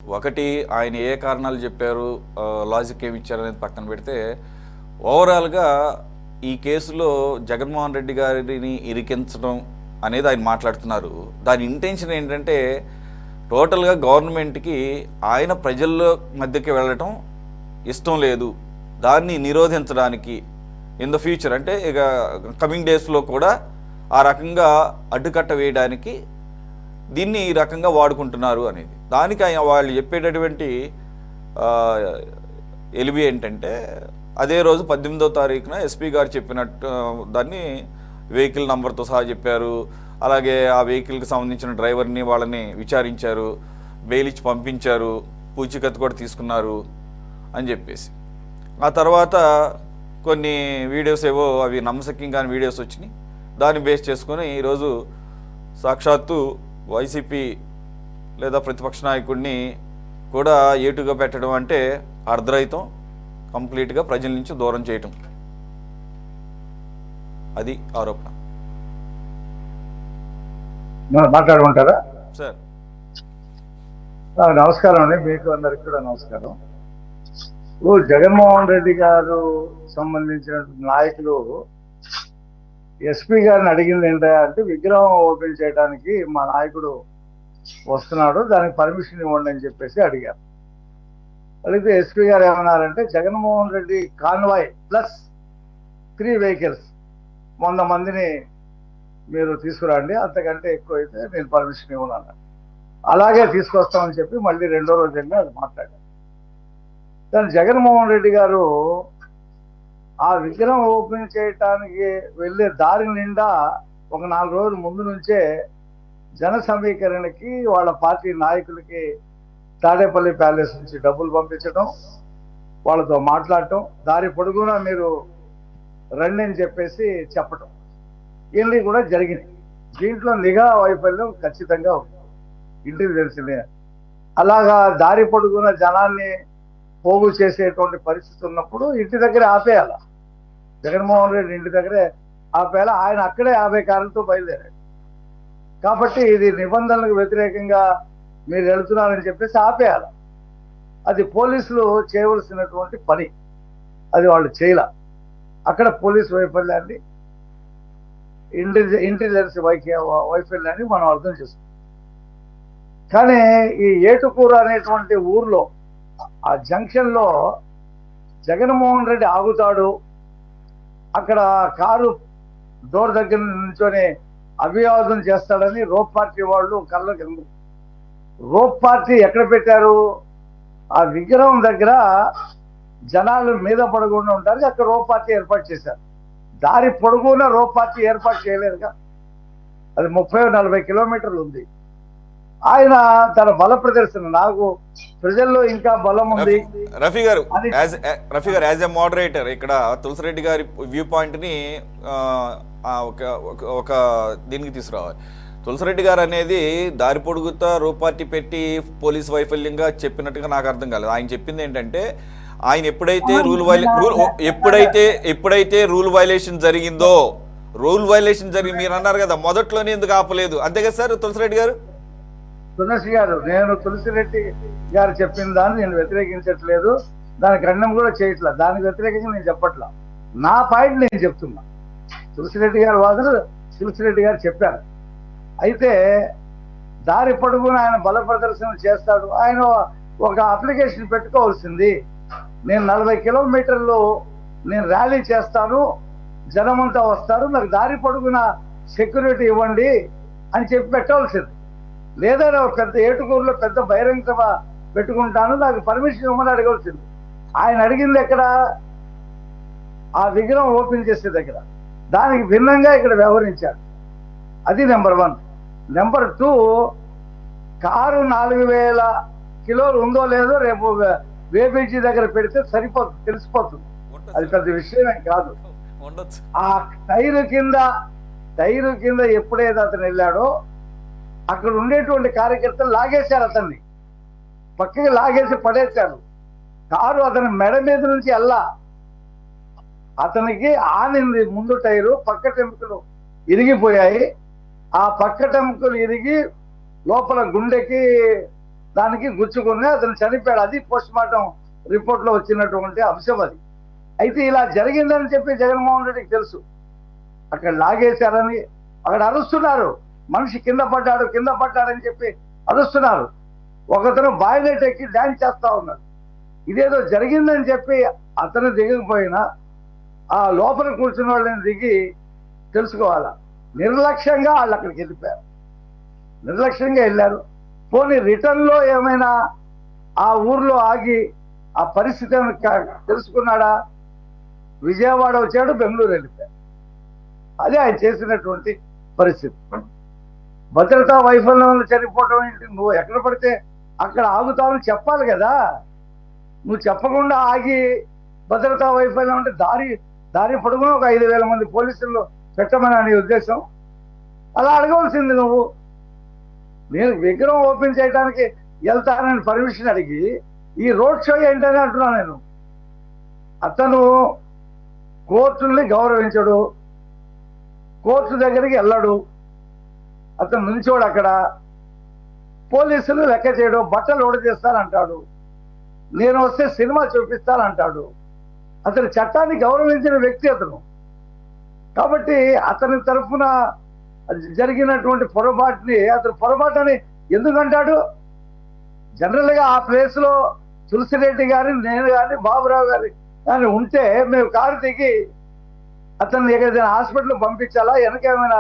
ఒకటి ఆయన ఏ కారణాలు చెప్పారు, లాజిక్ ఏమి ఇచ్చారనేది పక్కన పెడితే ఓవరాల్గా ఈ కేసులో జగన్మోహన్ రెడ్డి గారిని ఇరికించడం అనేది ఆయన మాట్లాడుతున్నారు. దాని ఇంటెన్షన్ ఏంటంటే టోటల్గా గవర్నమెంట్కి ఆయన ప్రజల్లో మధ్యకి వెళ్ళటం ఇష్టం లేదు, దాన్ని నిరోధించడానికి ఇన్ ద ఫ్యూచర్ అంటే ఇక కమింగ్ డేస్లో కూడా ఆ రకంగా అడ్డుకట్ట వేయడానికి దీన్ని ఈ రకంగా వాడుకుంటున్నారు అనేది. దానికి ఆయన వాళ్ళు చెప్పేటటువంటి ఎలిబి ఏంటంటే అదే రోజు 18వ తారీఖున ఎస్పీ గారు చెప్పినట్టు దాన్ని వెహికల్ నంబర్తో సహా చెప్పారు. అలాగే ఆ వెహికల్కి సంబంధించిన డ్రైవర్ని వాళ్ళని విచారించారు, బెయిల్ ఇచ్చి పంపించారు, పూచీకత్తు కూడా తీసుకున్నారు అని చెప్పేసి. ఆ తర్వాత కొన్ని వీడియోస్ ఏవో అవి నమ్మశక్యం కాని వీడియోస్ వచ్చినాయి. దాన్ని బేస్ చేసుకొని ఈరోజు సాక్షాత్తు వైసీపీ లేదా ప్రతిపక్ష నాయకుడిని కూడా ఏటుగా పెట్టడం అంటే అర్ధరహితం, కంప్లీట్గా ప్రజల నుంచి దూరం చేయటం, అది ఆరోపణ. మాట్లాడమంటారా సార్? నమస్కారం అండి, మీకు అందరికి కూడా నమస్కారం. జగన్మోహన్ రెడ్డి గారు సంబంధించిన నాయకులు ఎస్పీ గారిని అడిగింది ఏంటంటే విగ్రహం ఓపెన్ చేయడానికి మా నాయకుడు వస్తున్నాడు, దానికి పర్మిషన్ ఇవ్వండి అని చెప్పేసి అడిగారు. అడిగితే ఎస్పీ గారు ఏమన్నారంటే Jaganmohan Reddy convoy plus 3 vehicles 100 మందిని మీరు తీసుకురండి, అంతకంటే ఎక్కువ అయితే నేను పర్మిషన్ ఇవ్వను. అలాగే తీసుకొస్తామని చెప్పి మళ్ళీ రెండో రోజు వెళ్ళి అది మాట్లాడారు. కానీ జగన్మోహన్ రెడ్డి గారు ఆ విగ్రహం ఓపెన్ చేయటానికి వెళ్ళే దారి నిండా ఒక 4 రోజుల ముందు నుంచే జన సమీకరణకి వాళ్ళ పార్టీ నాయకులకి తాడేపల్లి ప్యాలెస్ నుంచి డబ్బులు పంపించడం, వాళ్ళతో మాట్లాడటం, దారి పొడుగునా మీరు రండి అని చెప్పేసి చెప్పటం, ఇవన్నీ కూడా జరిగినాయి. దీంట్లో నిఘా వైఫల్యం ఖచ్చితంగా ఉంది, ఇంటికి తెలిసిందే. అలాగా దారి పొడుగున జనాన్ని పోగు చేసేటువంటి పరిస్థితి ఉన్నప్పుడు ఇంటి దగ్గర ఆపేయాల, జగన్మోహన్ రెడ్డి ఇంటి దగ్గరే ఆపేయాల. ఆయన అక్కడే 50 కార్లతో బయలుదేరాడు. కాబట్టి ఇది నిబంధనలకు వ్యతిరేకంగా మీరు వెళుతున్నారని చెప్పేసి ఆపేయాల. అది పోలీసులు చేయవలసినటువంటి పని, అది వాళ్ళు చేయలే. అక్కడ పోలీసు వైఫల్యాన్ని, ఇంటెలిజెన్స్ వైఫల్యాన్ని మనం అర్థం చేసుకుంటాం. కానీ ఈ ఏటుకూర అనేటువంటి ఊర్లో ఆ జంక్షన్ లో జగన్మోహన్ రెడ్డి ఆగుతాడు, అక్కడ కారు డోర్ దగ్గర నుంచొని అభివాదం చేస్తాడని రోప్ పార్టీ వాళ్ళు కళ్ళకి రోప్ పార్టీ ఎక్కడ పెట్టారు? ఆ విగ్రహం దగ్గర జనాలు మీద పడకుండా ఉంటారు, అక్కడ రోప్ పార్టీ ఏర్పాటు చేశారు. దారి పొడుగున రోప్ పార్టీ ఏర్పాటు చేయలేదుగా, అది 30-40 కిలోమీటర్లు ఉంది. ఆయన తన బల ప్రదర్శన, నాకు ప్రజల్లో ఇంకా బలం ఉంది. రఫీ గారు యాజ్ ఎ మోడరేటర్ ఇక్కడ తులసిరెడ్డి గారి వ్యూ పాయింట్ ని ఒక దీనికి తీసుకురావాలి. తులసిరెడ్డి గారు అనేది దారి పొడుగుతా రూపార్టీ పెట్టి పోలీస్ వైఫల్యంగా చెప్పినట్టుగా నాకు అర్థం కాలేదు. ఆయన చెప్పింది ఏంటంటే ఆయన ఎప్పుడైతే రూల్ వైలేషన్ జరిగిందో, రూల్ వైలేషన్ జరిగి మీరు అన్నారు కదా మొదట్లోనే ఎందుకు ఆపలేదు, అంతే కదా సార్ తులసిరెడ్డి గారు? తులసి గారు, నేను తులసిరెడ్డి గారు చెప్పిన దాన్ని నేను వ్యతిరేకించట్లేదు, దానికి ఖండం కూడా చేయట్లేదు, దానికి వ్యతిరేకంగా నేను చెప్పట్లా. నా పాయింట్ నేను చెప్తున్నా. తులసిరెడ్డి గారు వాదన తులసిరెడ్డి గారు చెప్పారు. అయితే దారి పొడుగున ఆయన బల ప్రదర్శన చేస్తాడు, ఆయన ఒక అప్లికేషన్ పెట్టుకోవాల్సింది, నేను 40 కిలోమీటర్లు నేను ర్యాలీ చేస్తాను, జనమంతా వస్తారు, నాకు దారి పొడుగున సెక్యూరిటీ ఇవ్వండి అని చెప్పి పెట్టవలసింది. లేదా పెద్ద ఏటుకూరులో పెద్ద బహిరంగ సభ పెట్టుకుంటాను, నాకు పర్మిషన్ ఇవ్వమని అడగవలసింది. ఆయన అడిగింది ఎక్కడ? ఆ విగ్రహం ఓపెన్ చేసే దగ్గర. దానికి భిన్నంగా ఇక్కడ వ్యవహరించాడు. అది నెంబర్ 1. నెంబర్ 2, కారు 4000 కిలోలు ఉందో లేదో రేపు వేబీజీ దగ్గర పెడితే సరిపోతుంది, తెలిసిపోతుంది, అది పెద్ద విషయమే కాదు. ఆ టైరు కింద ఎప్పుడైతే అతను వెళ్ళాడో అక్కడ ఉండేటువంటి కార్యకర్తలు లాగేశారు, అతన్ని పక్కకి లాగేసి పడేశారు. కారు అతని మెడ మీద నుంచి అతనికి ఆనింది ముందు టైరు, పక్క టెంకులు ఇరిగిపోయాయి. ఆ పక్క టెంకులు ఇరిగి లోపల గుండెకి దానికి గుచ్చుకుని అతను చనిపోయాడు. అది పోస్ట్ మార్టం రిపోర్ట్ లో వచ్చినటువంటి అంశం అది. అయితే ఇలా జరిగిందని చెప్పి జగన్మోహన్ రెడ్డికి తెలుసు. అక్కడ లాగేశారని అక్కడ అరుస్తున్నారు. మనిషి కింద పడ్డాడని చెప్పి అరుస్తున్నారు. ఒకతను బాయిలెట్ ఎక్కి డాన్స్ చేస్తా ఉన్నాడు. ఇదేదో జరిగిందని చెప్పి అతను దిగకపోయినా ఆ లోపల కూర్చున్న వాళ్ళని దిగి తెలుసుకోవాలా. నిర్లక్ష్యంగా వాళ్ళు అక్కడికి వెళ్ళిపోయారు, నిర్లక్ష్యంగా వెళ్ళారు. పోనీ రిటర్న్ లో ఏమైనా ఆ ఊర్లో ఆగి ఆ పరిస్థితి తెలుసుకున్నాడా? విజయవాడ వచ్చాడు, బెంగళూరు వెళ్ళిపోయాడు. అదే ఆయన చేసినటువంటి పరిస్థితి. భద్రతా వైఫల్యం వల్ల చనిపోవటం ఏంటి? నువ్వు ఎక్కడ పడితే అక్కడ ఆగుతావని చెప్పాలి కదా. నువ్వు చెప్పకుండా ఆగి భద్రతా వైఫల్యం అంటే దారి పొడుగున ఒక 5,000 మంది పోలీసులు పెట్టమని నీ ఉద్దేశం? అలా అడగవలసింది నువ్వు. నేను విగ్రహం ఓపెన్ చేయడానికి వెళ్తానని పర్మిషన్ అడిగి ఈ రోడ్ షో ఏంటని అంటున్నా నేను. అతను కోర్టుల్ని గౌరవించడు, కోర్టు దగ్గరికి వెళ్ళడు, అతను నుంచోడు అక్కడ. పోలీసులు లెక్క చేయడు, బట్టలు ఓడ చేస్తానంటాడు, నేను వస్తే సినిమా చూపిస్తానంటాడు. అతను చట్టాన్ని గౌరవించిన వ్యక్తి అతను. కాబట్టి అతని తరఫున జరిగినటువంటి అతను పొరపాటుని ఎందుకంటాడు? జనరల్ గా ఆ ప్లేస్ లో తులసిరెడ్డి గారి, నేను కానీ, బాబురావు గారి కానీ ఉంటే మేము కారు దిగి అతన్ని ఎక్కడైనా హాస్పిటల్ పంపించాలా, వెనకేమైనా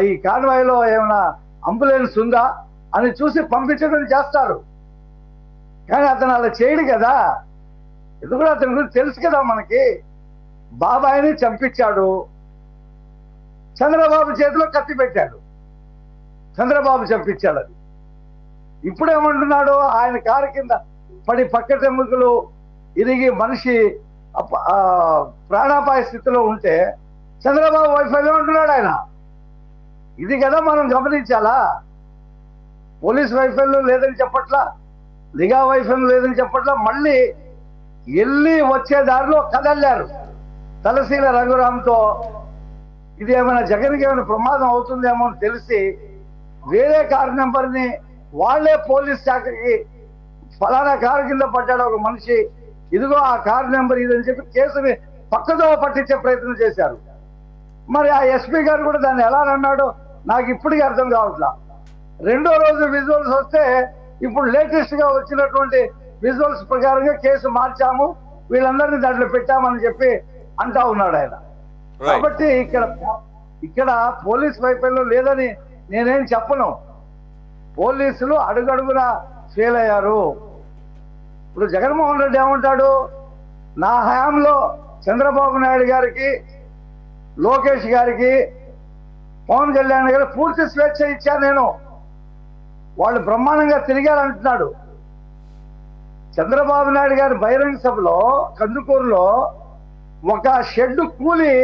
ఈ కాన్వాయ్లో ఏమైనా అంబులెన్స్ ఉందా అని చూసి పంపించడం చేస్తారు. కానీ అతను అలా చేయడు కదా. ఎందుకంటే అతని గురించి తెలుసు కదా మనకి. బాబాయిని చంపించాడు, చంద్రబాబు చేతిలో కత్తి పెట్టాడు, చంద్రబాబు చంపించాడు. అది ఇప్పుడేమంటున్నాడు? ఆయన కారు కింద పడి పక్కటెముకలు ఇరిగి మనిషి ప్రాణాపాయ స్థితిలో ఉంటే చంద్రబాబు వైఫల్యం అంటున్నాడు ఆయన. ఇది కదా మనం గమనించాలా. పోలీస్ వైఫల్యం లేదని చెప్పట్లా, నిఘా వైఫల్యం లేదని చెప్పట్లా. మళ్ళీ వెళ్ళి వచ్చే దారిలో కదల్లారు తలశీల రఘురామ్తో. ఇది ఏమైనా జగన్కి ఏమైనా ప్రమాదం అవుతుందేమో అని తెలిసి వేరే కారు నెంబర్ని వాళ్లే పోలీస్ శాఖకి ఫలానా కారు కింద పడ్డాడు ఒక మనిషి, ఇదిగో ఆ కారు నెంబర్ ఇదని చెప్పి కేసుని పక్కదో పట్టించే ప్రయత్నం చేశారు. మరి ఆ ఎస్పీ గారు కూడా దాన్ని ఎలా అన్నాడో నాకు ఇప్పటికీ అర్థం కావట్లా. రెండో రోజు విజువల్స్ వస్తే ఇప్పుడు లేటెస్ట్ గా వచ్చినటువంటి విజువల్స్ ప్రకారంగా కేసు మార్చాము, వీళ్ళందరినీ దాంట్లో పెట్టామని చెప్పి అంటా ఉన్నాడు ఆయన. కాబట్టి ఇక్కడ పోలీస్ వైఫల్యం లేదని నేనేం చెప్పను. పోలీసులు అడుగడుగునా ఫెయిల్ అయ్యారు. ఇప్పుడు జగన్మోహన్ రెడ్డి ఏమంటాడు? నా హయాంలో చంద్రబాబు నాయుడు గారికి, లోకేష్ గారికి, పవన్ కళ్యాణ్ గారు పూర్తి స్వేచ్ఛ ఇచ్చాను నేను, వాళ్ళు బ్రహ్మాండంగా తిరిగారంటున్నాడు. చంద్రబాబు నాయుడు గారి బహిరంగ సభలో కందుకూరులో ఒక షెడ్ కూలి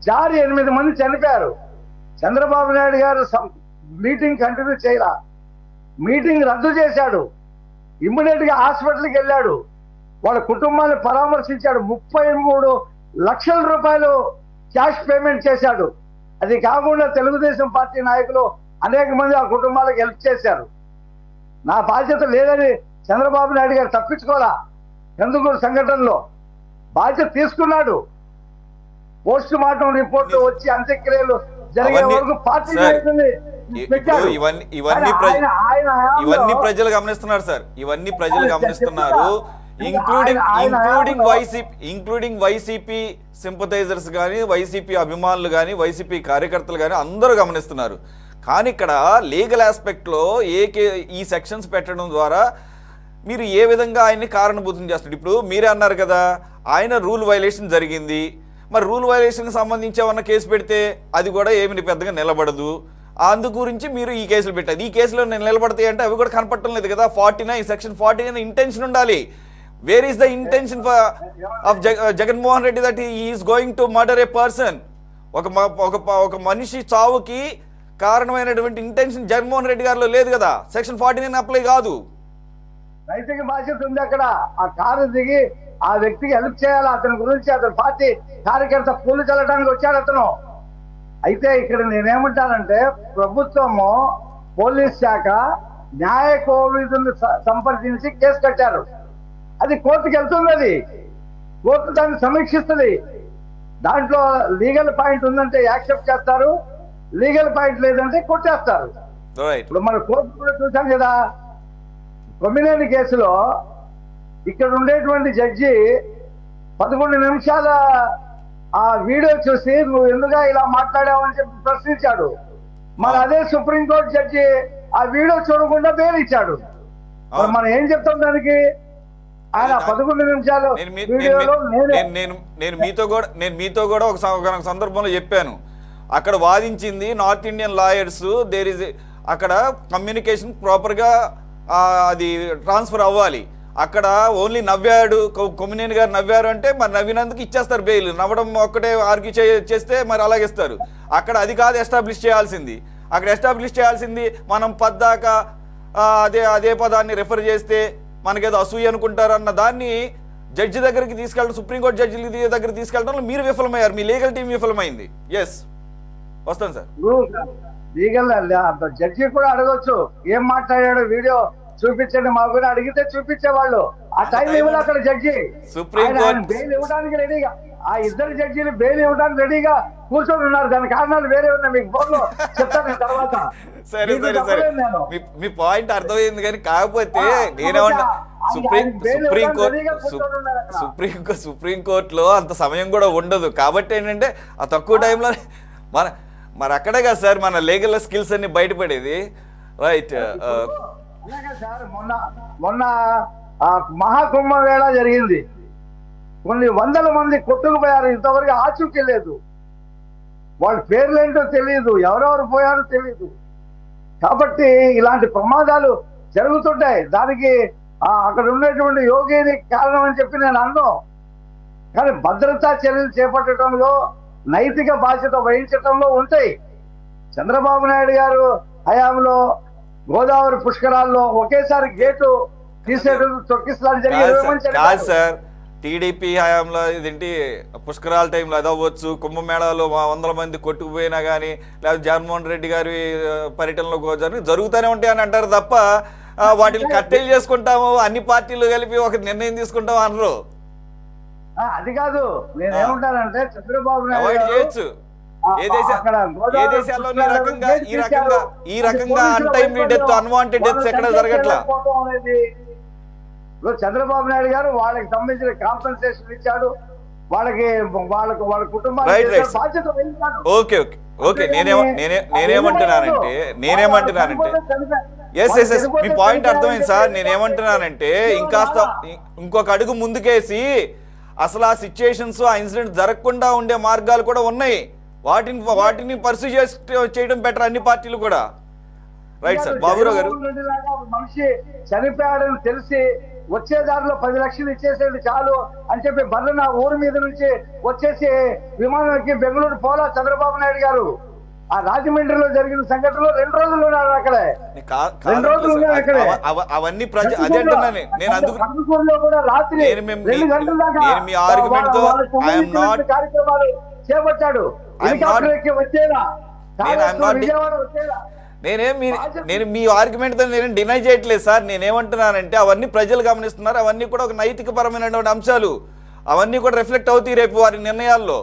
జారి 8 మంది చనిపోయారు. చంద్రబాబు నాయుడు గారు మీటింగ్ కంటిన్యూ చేయరా, మీటింగ్ రద్దు చేశాడు. ఇమ్మీడియట్ గా హాస్పిటల్కి వెళ్ళాడు, వాళ్ళ కుటుంబాన్ని పరామర్శించాడు. 33 లక్షల రూపాయలు క్యాష్ పేమెంట్ చేశాడు. అది కాకుండా తెలుగుదేశం పార్టీ నాయకులు అనేక మంది ఆ కుటుంబాలకు హెల్ప్ చేశారు. నా బాధ్యత లేదని చంద్రబాబు నాయుడు గారు తప్పించుకోవాలా. కందుకూరు సంఘటనలో బాధ్యత తీసుకున్నాడు. పోస్ట్ మార్టం రిపోర్ట్ వచ్చి అంత్యక్రియలు జరిగే వరకు పార్టీ ఇవన్నీ ప్రజలు గమనిస్తున్నారు సార్, ఇవన్నీ ప్రజలు గమనిస్తున్నారు. ఇంక్లూడింగ్ వైసీపీ సింపథైజర్స్ కానీ, వైసీపీ అభిమానులు కానీ, వైసీపీ కార్యకర్తలు కానీ అందరూ గమనిస్తున్నారు. కానీ ఇక్కడ లీగల్ ఆస్పెక్ట్లో ఈ సెక్షన్స్ పెట్టడం ద్వారా మీరు ఏ విధంగా ఆయన్ని కారణభూతం చేస్తారు? ఇప్పుడు మీరే అన్నారు కదా, ఆయన రూల్ వైలేషన్ జరిగింది, మరి రూల్ వైలేషన్కి సంబంధించి ఏమన్నా కేసు పెడితే అది కూడా ఏమి పెద్దగా నిలబడదు. అందు గురించి మీరు ఈ కేసులు పెట్టారు. ఈ కేసులో నేను నిలబడతాయి అంటే అవి కూడా కనపడటం లేదు కదా. 49 సెక్షన్ 49 ఇంటెన్షన్ ఉండాలి. Where is the intention of Jaganmohan Reddy that he is going to murder A person? ఒక మనిషి చావుకి కారణమైనటువంటి ఇంటెన్షన్ జగన్మోహన్ రెడ్డి గారిలో లేదు కదా. సెక్షన్ 49 అప్లై కాదు. నైతిక బాధ్యత ఉంది అక్కడ. ఆ కారు దిగి ఆ వ్యక్తికి హెల్ప్ చేయాలి. అతని గురించి అతని పార్టీ కార్యకర్త పూలు చల్లడానికి వచ్చాడు అతను. అయితే ఇక్కడ నేనేమంటానంటే ప్రభుత్వము, పోలీస్ శాఖ న్యాయ కోవిదుని సంప్రదించి కేసు కట్టారు. అది కోర్టుకి వెళ్తుంది. అది కోర్టు దాన్ని సమీక్షిస్తుంది. దాంట్లో లీగల్ పాయింట్ ఉందంటే యాక్సెప్ట్ చేస్తారు, లీగల్ పాయింట్ లేదంటే కొట్టేస్తారు. రైట్. ఇప్పుడు మన కోర్టు కూడా చూసాం కదా, కొమ్మినేని కేసులో ఇక్కడ ఉండేటువంటి జడ్జి 11 నిమిషాల ఆ వీడియో చూసి నువ్వు ఎందుగా ఇలా మాట్లాడావు అని చెప్పి ప్రశ్నించాడు. మరి అదే సుప్రీంకోర్టు జడ్జి ఆ వీడియో చూడకుండా బెయిల్ ఇచ్చాడు. మరి మనం ఏం చెప్తాం దానికి? ఆయన 11 నిమిషాలు వీడియోలో నేను మీతో కూడా ఒక సందర్భంలో చెప్పాను. అక్కడ వాదించింది north Indian lawyers. There is అక్కడ కమ్యూనికేషన్ ప్రాపర్గా అది ట్రాన్స్ఫర్ అవ్వాలి. అక్కడ ఓన్లీ నవ్వాడు, కొమ్మినేని గారు నవ్వారు అంటే మరి నవ్వినందుకు ఇచ్చేస్తారు బెయిల్. నవ్వడం ఒక్కటే ఆర్గ్యూ చేస్తే మరి అలాగేస్తారు. అక్కడ అది కాదు ఎస్టాబ్లిష్ చేయాల్సింది. అక్కడ ఎస్టాబ్లిష్ చేయాల్సింది మనం పద్దాకా అదే పదాన్ని రెఫర్ చేస్తే మనకేదో అసూయ అనుకుంటారు అన్న దాన్ని జడ్జి దగ్గరికి తీసుకెళ్ళడం, సుప్రీంకోర్టు జడ్జి దగ్గరికి తీసుకెళ్ళడంలో మీరు విఫలమయ్యారు, మీ లీగల్ టీం విఫలమైంది. ఎస్, వస్తాను సార్. లీగల్ జడ్జి కూడా అడగొచ్చు, ఏం మాట్లాడాడో వీడియో చూపించండి మాకు కూడా అడిగితే చూపించేవాళ్ళు. ఆ టైం ఇవ్వాలి అక్కడ జడ్జి. సుప్రీంకోర్టు బెయిల్ ఇవ్వడానికి రెడీగా, ఆ ఇద్దరు జడ్జీలు బెయిల్ ఇవ్వడానికి రెడీగా కూర్చొని ఉన్నారు. దాని కారణాలు వేరే ఉన్నాయి, మీకు ఫోన్ లో చెప్తాను తర్వాత. సరే సరే సరే, మీ పాయింట్ అర్థమైంది. కానీ కాకపోతే నేనేమన్నా సుప్రీంకోర్టులో అంత సమయం కూడా ఉండదు. కాబట్టి ఏంటంటే ఆ తక్కువ టైంలో మరి అక్కడే కదా సార్ మన లీగల్ స్కిల్స్ అన్ని బయటపడేది. రైట్ సార్, మొన్న మహాకుంభమేళా జరిగింది. కొన్ని వందల మంది కొట్టుకుపోయారు, ఇంతవరకు ఆచూకీ లేదు. వాళ్ళ పేర్లేంటో తెలియదు, ఎవరెవరు పోయారో తెలియదు. కాబట్టి ఇలాంటి ప్రమాదాలు జరుగుతుంటాయి. దానికి అక్కడ ఉండేటువంటి యోగిని కారణం అని చెప్పి నేను అన్నాను. కానీ భద్రతా చర్యలు చేపట్టడంలో, నైతిక బాధ్యత వహించడంలో ఉంటాయి. చంద్రబాబు నాయుడు గారు హయాంలో గోదావరి పుష్కరాల్లో ఒకేసారి గేటు తీసేయడం, తొక్కిసలాట జరిగింది. కాదు సార్, టీడీపీ హయాంలో ఇదేంటి పుష్కరాల టైంలో అది అవ్వచ్చు, కుంభమేళాలో 100 మంది కొట్టుకుపోయినా కానీ, లేకపోతే జగన్మోహన్ రెడ్డి గారి పర్యటనలో జరుగుతూనే ఉంటాయి అని అంటారు తప్ప వాటిని కట్టెలు చేసుకుంటాము అన్ని పార్టీలు కలిపి ఒక నిర్ణయం తీసుకుంటాము అనరు. అది కాదు, నేనేమంటానంటే చంద్రబాబు అవాయిడ్ చేయొచ్చు. ఏ దేశాల్లో ఈ రకంగా అన్టైమ్లీ డెత్, అన్వాంటెడ్ డెత్స్ ఎక్కడ జరగట్లా. చంద్రబాబు నాయుడు గారు వాళ్ళకి సంబంధించిన కాంపెన్సేషన్ ఇచ్చాడు, వాళ్ళ కుటుంబానికి బాధ్యత వహించాడు. ఓకే ఓకే ఓకే, నేనేమంటున్నానంటే మీ పాయింట్ అర్థమైంది సార్. నేనేమంటున్నానంటే ఇంకొక అడుగు ముందుకేసి అసలు ఆ సిచ్యుయేషన్స్, ఆ ఇన్సిడెంట్ జరగకుండా ఉండే మార్గాలు కూడా ఉన్నాయి. వాటిని పర్సూ చేయడం బెటర్ అన్ని పార్టీలు కూడా. Right sir. బాబురావు గారు, మనిషి చనిపోయాడని తెలిసి వచ్చే దారిలో 10 లక్షలు ఇచ్చేసేది చాలు అని చెప్పి బర్రెన ఊరి మీద నుంచి వచ్చేసి విమానానికి బెంగళూరు పోలా చంద్రబాబు నాయుడు గారు. ఆ రాజమండ్రిలో జరిగిన సంఘటనలో 2 రోజులు ఉన్నారు అక్కడే. 2 రోజులు ఉన్నారు అక్కడే. అవన్నీ అదే అంటున్నాను నేను. అందుకు కూడా రాత్రి 2 గంటల దాకా కార్యక్రమాలు చేపట్టాడు. నేను మీ ఆర్గ్యుమెంట్ తో నేను డినై చేయట్లేదు సార్. నేనేమంటున్నానంటే అవన్నీ ప్రజలు గమనిస్తున్నారు. అవన్నీ కూడా ఒక నైతిక పరమైనటువంటి అంశాలు. అవన్నీ కూడా రిఫ్లెక్ట్ అవుతాయి రేపు వారి నిర్ణయాల్లో.